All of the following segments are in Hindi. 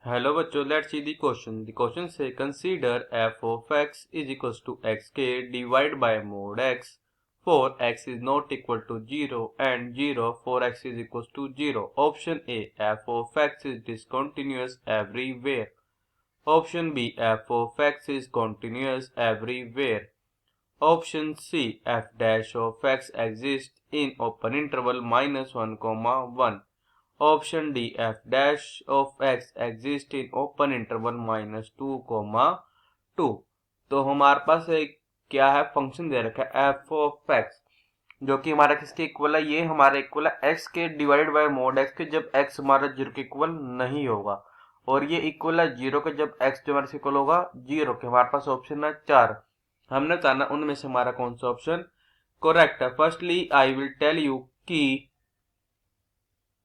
हेलो बच्चों, let's see the question. The question से consider f of x is equal to x के divide by mod x for x is not equal to 0 and 0 for x is equal to 0। Option A, f of x is discontinuous everywhere. Option B, f of x is continuous everywhere. Option C, f dash of x exist in open interval -1, option D, f dash of x exist in open interval -2, तो हमारे पास एक क्या है, फंक्शन दे रखा है एफ ऑफ एक्स, जो कि हमारा किसके इक्वल है, ये हमारा इक्वल है एक्स के डिवाइड बाय मोड एक्स के जब एक्स हमारा 0 के इक्वल नहीं होगा, और ये इक्वल है 0 के जब एक्स जो हमारे इक्वल होगा 0 के। हमारे पास ऑप्शन है 4, हमने बताना उनमें से हमारा कौन सा ऑप्शन करेक्ट है। Firstly I will tell you की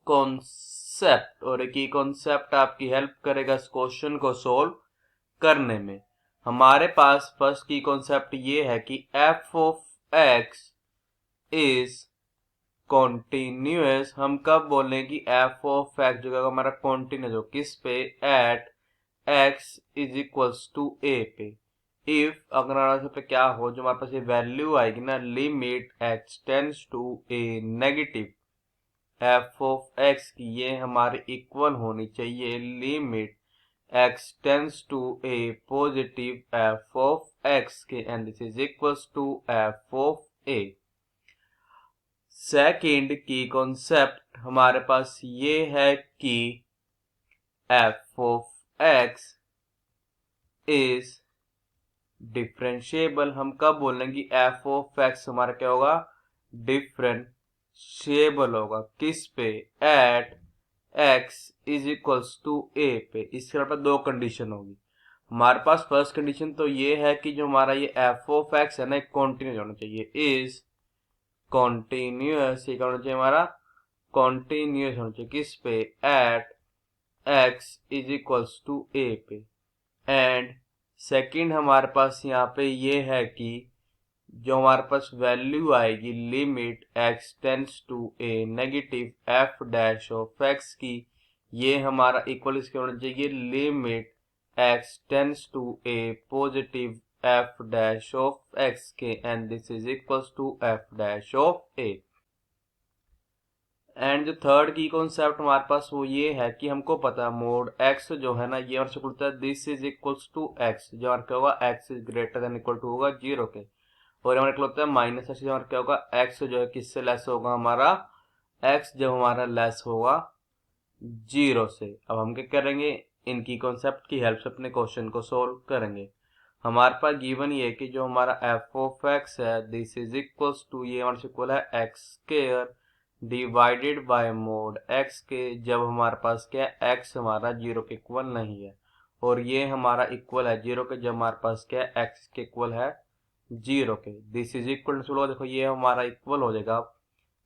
कॉन्सेप्ट, और एक ही कॉन्सेप्ट आपकी हेल्प करेगा इस क्वेश्चन को सोल्व करने में। हमारे पास फर्स्ट की कॉन्सेप्ट ये है कि f of x is continuous. हम कब बोलें कि एफ ऑफ एक्स जो है हमारा कॉन्टिन्यूअस हो, किस पे, at x is equals to a पे। इफ अगर हमारे पे क्या हो, जो हमारे पास ये वैल्यू आएगी ना, limit x tends to a negative F of x की, ये हमारे इक्वल होनी चाहिए limit x tends to a positive F of x के, and this is equals to f of a. Second की कॉन्सेप्ट हमारे पास ये है कि f of x is differentiable. हम कब बोलेंगे एफ ऑफ एक्स हमारा क्या होगा, डिफरेंशिएबल होगा, किस पे, at x is equals to a पे। इसके बाद दो कंडीशन होगी हमारे पास। फर्स्ट कंडीशन तो ये है कि जो हमारा ये एफ ऑफ एक्स है ना, कॉन्टिन्यूस होना चाहिए, इज कॉन्टिन्यूस। ये क्या होना चाहिए हमारा, कॉन्टिन्यूस होना चाहिए, किस पे, at x is equals to a पे। एंड सेकंड हमारे पास यहाँ पे ये है कि जो हमारे पास वैल्यू आएगी limit x tends to a negative F dash of x की, ये हमारा इक्वल इसके होना चाहिए limit x tends to a positive F dash of x के, and this is equals to f dash of a. And जो थर्ड की कॉन्सेप्ट हमारे पास वो ये है कि हमको पता है मोड एक्स जो है ना, ये हमारे होता है this is equals to X, जो हमारा क्या होगा, X is greater than equal to होगा 0 के, और हमारा क्या होता है माइनस एक्स, जो हमारा क्या होगा, एक्स जो है किससे लेस होगा, हमारा एक्स जब हमारा लेस होगा 0 से। अब हम क्या करेंगे, इनकी कॉन्सेप्ट की हेल्प से अपने क्वेश्चन को सोल्व करेंगे। हमारे पास गिवन ये कि जो हमारा एफ ऑफ एक्स है दिस इज इक्वल्स टू, ये हमारे इक्वल है x square divided bye mod x के, जब हमारे पास क्या है, एक्स हमारा 0 के इक्वल नहीं है, और ये हमारा इक्वल है 0 के जब हमारे पास क्या है, एक्स के इक्वल है 0 के। दिस इज इक्वल टू, देखो ये हमारा इक्वल हो जाएगा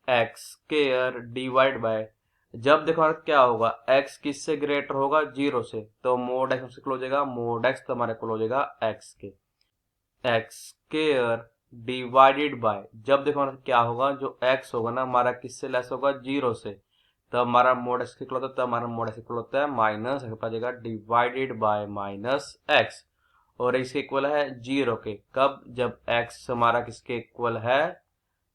एक्स स्क्वायर डिवाइड बाय, जब देखो क्या होगा, एक्स किससे ग्रेटर होगा, 0 से, तो मोड एक्स इक्वल हो जाएगा, मोड एक्स तो हमारा इक्वल हो जाएगा एक्स के। एक्स स्क्वायर डिवाइडेड बाय, जब देखो क्या होगा, जो एक्स होगा ना हमारा किससे लेस होगा, 0 से, तब हमारा मोड एक्स इक्वल होता है, तब हमारा मोड एक्स इक्वल होता है माइनस एक्स, जाएगा डिवाइडेड बाय माइनस एक्स, और इसके इक्वल है 0 के, कब, जब एक्स हमारा किसके इक्वल है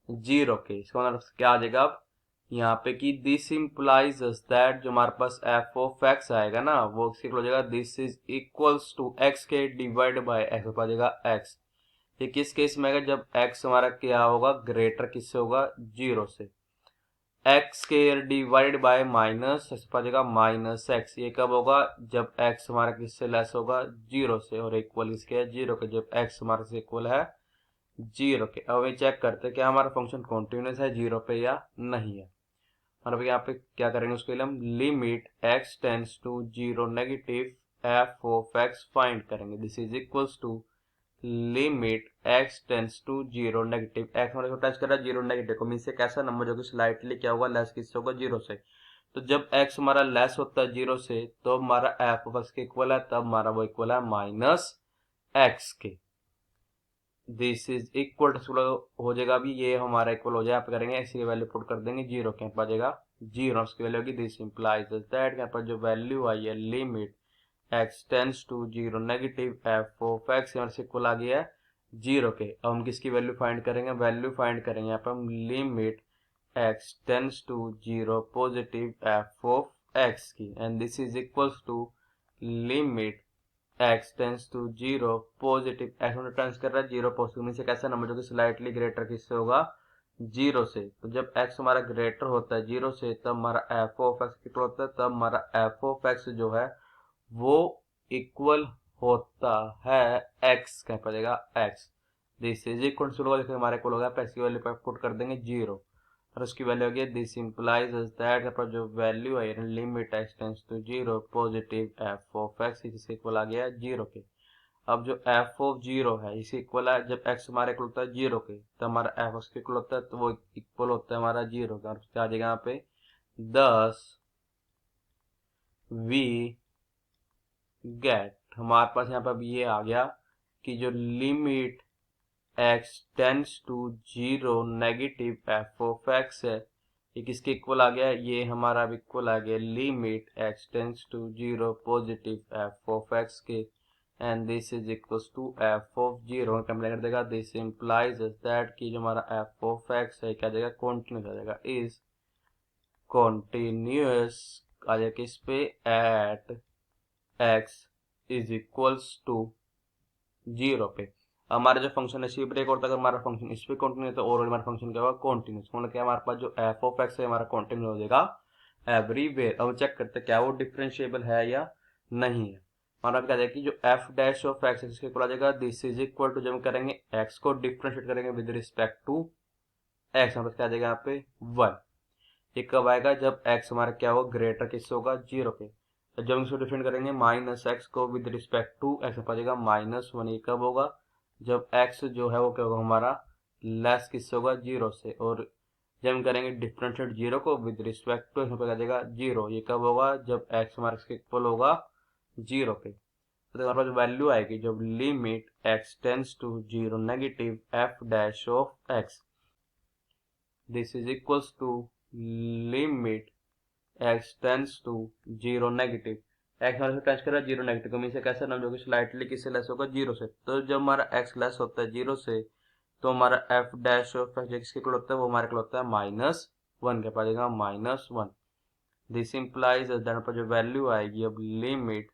0 के। इसका मतलब क्या आ जाएगा अब यहाँ पे कि दिस इंप्लाइज दैट, जो हमारे पास एफ ऑफ एक्स आएगा ना, वो इसके इक्वल हो जाएगा this is equals to x के डिवाइड बाय एक्स, हो जाएगा एक्स। ये किस केस में आएगा, जब x हमारा क्या होगा, ग्रेटर किससे होगा, 0 से। X square divided by minus x आ जाएगा माइनस एक्स, ये कब होगा, जब x हमारा किससे लेस होगा, 0 से, और इक्वल इसके है 0 के, जब x हमारे से इक्वल है 0 के। अब ये चेक करते हैं क्या हमारा फंक्शन कॉन्टिन्यूस है 0 पे या नहीं है। और यहाँ पे क्या करेंगे, उसके लिए हम limit x tends to 0 negative F of x find करेंगे। This is equals to limit x tends to 0 negative, x हमारे टच कर रहा है 0 नेगेटिव को, मीन से कैसा नंबर जो कि स्लाइटली क्या होगा, लेस किससे होगा, 0 से। तो जब x हमारा लेस होता है 0 से, तो हमारा एफ ऑफ एक्स के इक्वल है, तब हमारा वो इक्वल है माइनस एक्स के। दिस इज इक्वल टू हो जाएगा, अभी ये हमारा इक्वल हो जाए, आप करेंगे x की वैल्यू पुट कर देंगे 0 के, आ जाएगा 0, उसकी वैल्यू होगी, दिस इंप्लाइज दैट यहाँ पर जो वैल्यू आई है limit x tends to zero negative F of X हमारे से इक्वल आ गया है जीरो के। अब हम किसकी वैल्यू फाइंड करेंगे, वैल्यू फाइंड करेंगे यहाँ पर हम limit x tends to zero positive F of x की, and this is equals to limit x tends to zero positive x में टेंस कर रहा है जीरो पॉजिटिव से कैसा नंबर जो कि स्लाइटली ग्रेटर किससे होगा, जीरो से। तो जब एक्स हमारा ग्रेटर होता है जीरो से तब हमारा एफ ऑफ एक्स इक्वल होता है, तब हमारा एफ ऑफ एक्स जो है वो इक्वल होता है एक्स, क्या पड़ेगा X. This is equal to होगा, हमारे इक्वल होगा एक्स की वैल्यू पर पुट कर देंगे जीरो और उसकी वैल्यू होगी दिस इंप्लाइज दैट पर जो वैल्यू है limit x tends to zero positive F of X इससे इक्वल आ गया जीरो के। अब जो एफ ऑफ जीरो है इसे इक्वल है, जब एक्स हमारा इक्वल होता है जीरो के तो हमारा एफ एक्स इक्वल होता है, तो वो इक्वल होता है हमारा जीरो का। और उसके आ जाएगा यहाँ पे 10 वी गेट, हमारे पास यहाँ पे अब ये आ गया कि जो limit x tends to zero negative F of X है ये किसके इक्वल आ गया, ये हमारा अब इक्वल आ गया limit x tends to zero positive F of x के, and this is equals to f of zero complain कर देगा। दिस इंप्लाइज दैट कि जो हमारा एफ ऑफ एक्स है क्या जाएगा, कॉन्टिन्यूस आ जाएगा, इज कॉन्टिन्यूस आ जाएगा किस पे, at x is equals to zero पे। हमारा जो फंक्शन है इसी ब्रेक होता है, अगर हमारा फंक्शन इस पे कंटिन्यू है तो ओवरऑल हमारा फंक्शन क्या होगा, कॉन्टिन्यूस। मतलब क्या हमारे पास जो एफ ऑफ एक्स है हमारा कॉन्टिन्यू हो जाएगा एवरीवेयर। अब चेक करते हैं क्या वो डिफरेंशिएबल है या नहीं है। हमारा क्या जाएगा कि जो एफ डैश ऑफ एक्स इसके इक्वल आ जाएगा दिस इज इक्वल टू, जब हम करेंगे एक्स को डिफरेंशिएट करेंगे विद रिस्पेक्ट टू एक्स, हमारे क्या आ जाएगा यहाँ पे 1। ये कब आएगा, जब एक्स हमारा क्या होगा ग्रेटर किससे होगा, जीरो के। तो जब हम इसको डिफरेंट करेंगे माइनस एक्स को विद रिस्पेक्ट टू एक्स आ जाएगा -1। ये कब होगा, जब एक्स जो है वो क्या होगा हमारा लेस किससे होगा, जीरो से। और जब हम करेंगे डिफरेंशिएट जीरो को विद रिस्पेक्ट टू एक्स पे आ जाएगा जीरो। ये कब होगा, जब एक्स हमारा इसके इक्वल होगा जीरो पे। तो हमारे पास वैल्यू आएगी जब limit x tends to zero negative F dash of X this is equals to limit x tends to zero negative X हमारे टेंस कर रहा है जीरो नेगेटिव को, मीन से कैसा नाम जो कि स्लाइटली किससे लेस होगा, जीरो से। तो जब हमारा एक्स लेस होता है जीरो से तो हमारा एफ डैश ऑफ एक्स किसके इक्वल होता है, वो हमारे इक्वल होता है -1 के पास जाएगा -1। दिस इंप्लाइज दैट पर जो वैल्यू आएगी अब limit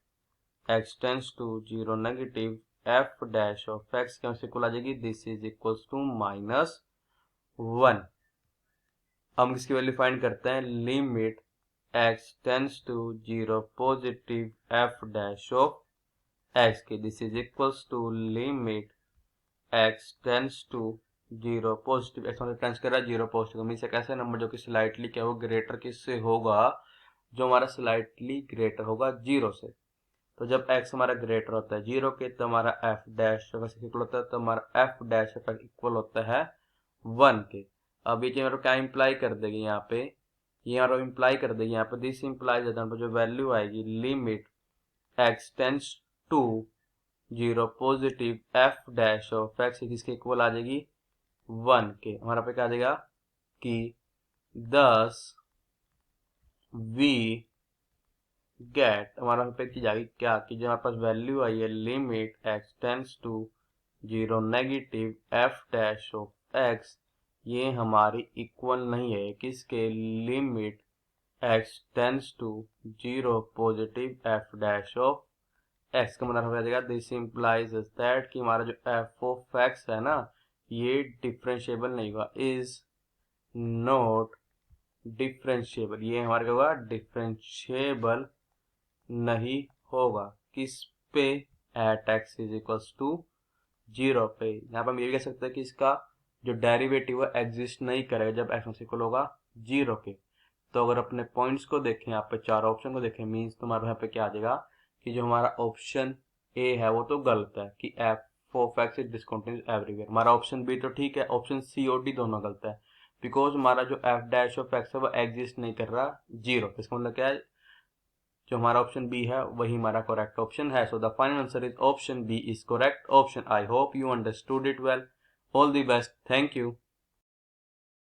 x tends to zero negative F dash of x के इक्वल आ जाएगी दिस इज इक्वल्स टू -1। हम किसकी वैल्यू फाइंड करते हैं, limit x tends to zero positive F dash of x के this is equals to limit x tends to zero positive x मतलब टेंस कर रहा है जीरो पॉजिटिव, मीन से कैसे नंबर जो कि स्लाइटली क्या हो ग्रेटर किससे होगा, जो हमारा स्लाइटली ग्रेटर होगा जीरो से। तो जब एक्स हमारा ग्रेटर होता है जीरो के तो हमारा एफ डैश इक्वल होता है, तो हमारा एफ डैश इक्वल होता है 1 के। अब ये जो क्या इंप्लाई कर देगी यहाँ पे, ये यहाँ इंप्लाई कर देगी यहाँ पे दिस इंप्लाइज जो वैल्यू आएगी limit x tends to zero positive F dash of X किसके इक्वल आ जाएगी 1 के। हमारा पे क्या आ जाएगा कि 10 वी गेट, हमारा पे की जाएगी क्या कि जो हमारे पास वैल्यू आई है limit x tends to zero negative F dash of X ये हमारी इक्वल नहीं है किसके, limit x tends to zero positive F dash of X का मतलब हो जाएगा दिस इंप्लाइज दैट कि हमारा जो एफ ऑफ एक्स है ना ये डिफरेंशिएबल नहीं होगा, इज नॉट डिफरेंशिएबल। ये हमारे क्या होगा, डिफरेंशिएबल नहीं होगा किस पे, at x is equals to zero पे। यहाँ पर हम ये भी कह सकते हैं कि इसका जो डेरिवेटिव है एग्जिस्ट नहीं करेगा जब एक्स इक्वल होगा जीरो के। तो अगर अपने पॉइंट्स को देखें यहाँ पे चार ऑप्शन को देखें मीन्स तुम्हारे यहाँ पे क्या आ जाएगा कि जो हमारा ऑप्शन ए है वो तो गलत है कि f of x is discontinuous everywhere. हमारा ऑप्शन बी तो ठीक है, ऑप्शन सी और डी दोनों गलत है बिकॉज हमारा जो एफ डैश ऑफ एक्स है वो एग्जिस्ट नहीं कर रहा जीरो। इसका मतलब क्या है, जो हमारा ऑप्शन बी है वही हमारा करेक्ट ऑप्शन है। So the final answer is option B is correct option. I hope you understood it well. All the best, thank you.